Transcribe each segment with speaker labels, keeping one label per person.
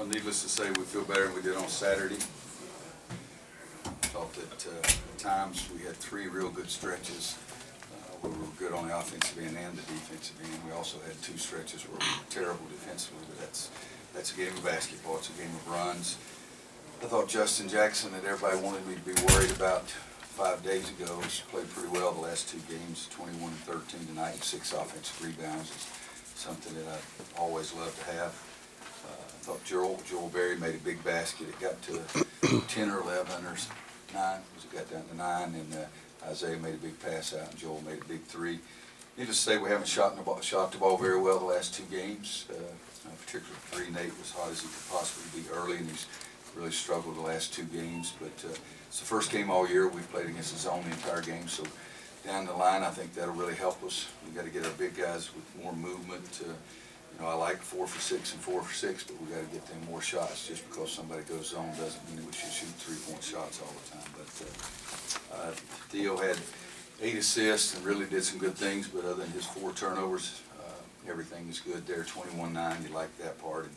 Speaker 1: Well, needless to say, we feel better than we did on Saturday. Thought that at times we had 3 real good stretches where we were good on the offensive end and the defensive end. We also had 2 stretches where we were terrible defensively, but that's a game of basketball. It's a game of runs. I thought Justin Jackson, that everybody wanted me to be worried about 5 days ago, he's played pretty well the last 2 games, 21 and 13 tonight, and 6 offensive rebounds. Is something that I always love to have. I thought Joel Berry made a big basket. It got to 10 or 11 or 9. It got down to 9, and Isaiah made a big pass out, and Joel made a big 3. Needless to say, we haven't shot the ball very well the last 2 games. Particularly 3, Nate was hot as he could possibly be early, and he's really struggled the last 2 games. But it's the first game all year. We've played against the zone the entire game, so down the line, I think that'll really help us. We got to get our big guys with more movement. I like 4 for 6 and 4 for 6, but we got to get them more shots. Just because somebody goes zone doesn't mean that we should shoot 3-point shots all the time. But Theo had 8 assists and really did some good things, but other than his 4 turnovers, everything is good there. 21-9, you like that part. And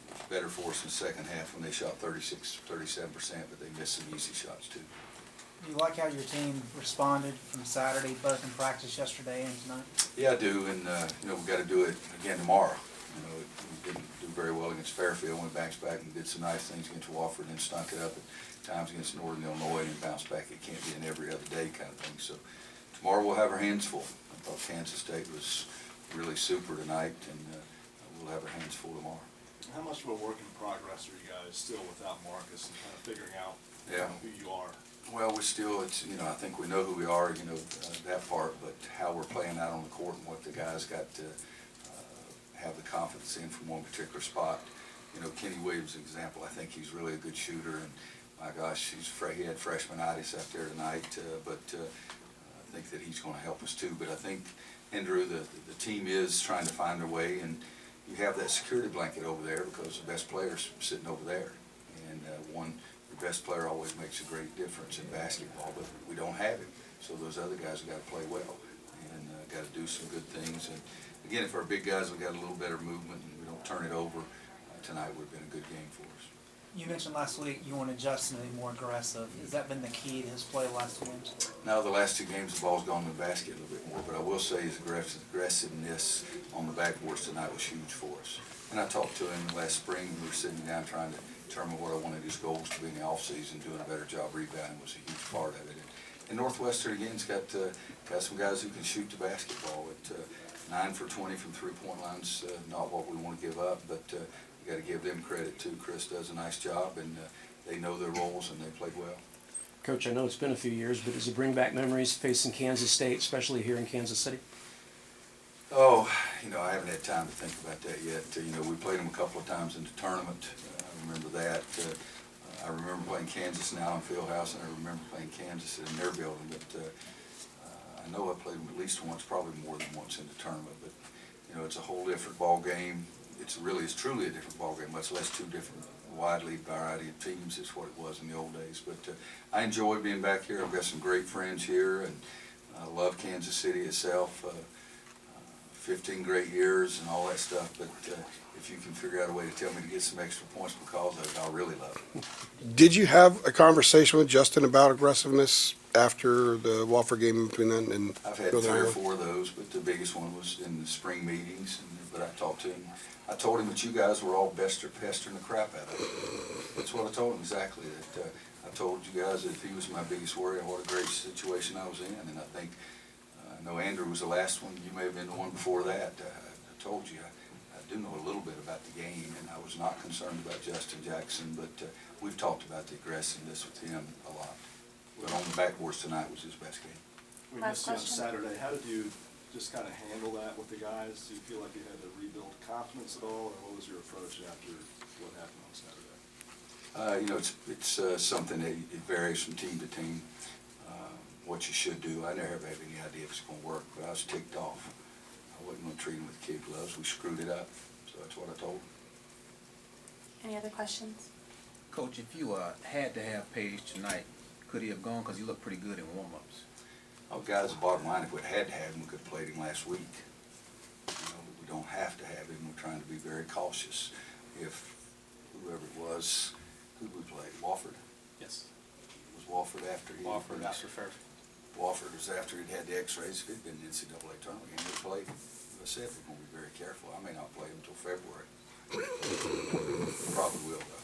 Speaker 1: it's better for us in the second half when they shot 36, 37%, but they missed some easy shots too.
Speaker 2: Do you like how your team responded from Saturday, both in practice yesterday and tonight? Yeah,
Speaker 1: I do, and we've got to do it again tomorrow. We didn't do very well against Fairfield. Went back and did some nice things against Wofford, and stunk it up at times against Northern Illinois and bounced back. It can't be an every other day kind of thing. So tomorrow we'll have our hands full. I thought Kansas State was really super tonight, and we'll have our hands full tomorrow.
Speaker 3: How much of a work in progress are you guys still without Marcus and kind of figuring out who you are?
Speaker 1: Well, we're still, I think we know who we are, that part, but how we're playing out on the court and what the guys got to have the confidence in from one particular spot. Kenny Williams, example, I think he's really a good shooter, and my gosh, he had freshmanitis out there tonight, but I think that he's going to help us too. But I think, Andrew, the team is trying to find their way, and you have that security blanket over there because the best player's sitting over there, and your best player always makes a great difference in basketball, but we don't have it. So those other guys have got to play well and got to do some good things. And again, if our big guys have got a little better movement and we don't turn it over, tonight would have been a good game for us.
Speaker 2: You mentioned last week you wanted Justin to be more aggressive. Has that been the key to his play the last 2 games?
Speaker 1: No, the last 2 games the ball's gone to the basket a little bit more, but I will say his aggressiveness on the backboards tonight was huge for us. And I talked to him last spring. We were sitting down trying to determine what I wanted his goals to be in the offseason. Doing a better job rebounding was a huge part of it. And Northwestern again's got some guys who can shoot the basketball. At 9 for 20 from 3-point lines, not what we want to give up, but you got to give them credit too. Chris does a nice job, and they know their roles and they played well.
Speaker 4: Coach, I know it's been a few years, but does it bring back memories facing Kansas State, especially here in Kansas City?
Speaker 1: Oh, I haven't had time to think about that yet. We played them a couple of times in the tournament. I remember that. I remember playing Kansas in Allen Fieldhouse, and I remember playing Kansas in their building. But I know I played them at least once, probably more than once in the tournament. But it's a whole different ball game. It's truly a different ball game, much less 2 different widely variety of teams. It's what it was in the old days. But I enjoy being back here. I've got some great friends here, and I love Kansas City itself. 15 great years and all that stuff, but if you can figure out a way to tell me to get some extra points because of it, I'll really love it.
Speaker 5: Did you have a conversation with Justin about aggressiveness after the Wofford game between then and
Speaker 1: I've had 3 or 4 of those, but the biggest one was in the spring meetings. But I talked to him. I told him that you guys were all pestering the crap out of him. That's what I told him exactly. That I told you guys that if he was my biggest worry, what a great situation I was in, and I think. I know Andrew was the last one. You may have been the one before that. I told you I do know a little bit about the game, and I was not concerned about Justin Jackson, but we've talked about the aggressiveness with him a lot. But on the backboards tonight was his best game.
Speaker 3: We missed you on Saturday. How did you just kind of handle that with the guys? Do you feel like you had to rebuild confidence at all, or what was your approach after what happened on Saturday?
Speaker 1: It's something that it varies from team to team. What you should do. I never have any idea if it's going to work, but I was ticked off. I wasn't going to treat him with kid gloves. We screwed it up, so that's what I told him.
Speaker 6: Any other questions?
Speaker 7: Coach, if you had to have Page tonight, could he have gone? Because he looked pretty good in warm-ups.
Speaker 1: Oh, guys, the bottom line, if we had to have him, we could have played him last week. We don't have to have him. We're trying to be very cautious. If whoever it was, who we played, Wofford?
Speaker 8: Yes.
Speaker 1: Was Wofford after he?
Speaker 8: Wofford,
Speaker 1: not-
Speaker 8: Mr. Fair.
Speaker 1: Wofford was after he'd had the x-rays. If he'd been in the NCAA tournament game, we played him. As I said, we're gonna be very careful. I may not play him until February. Probably will, though.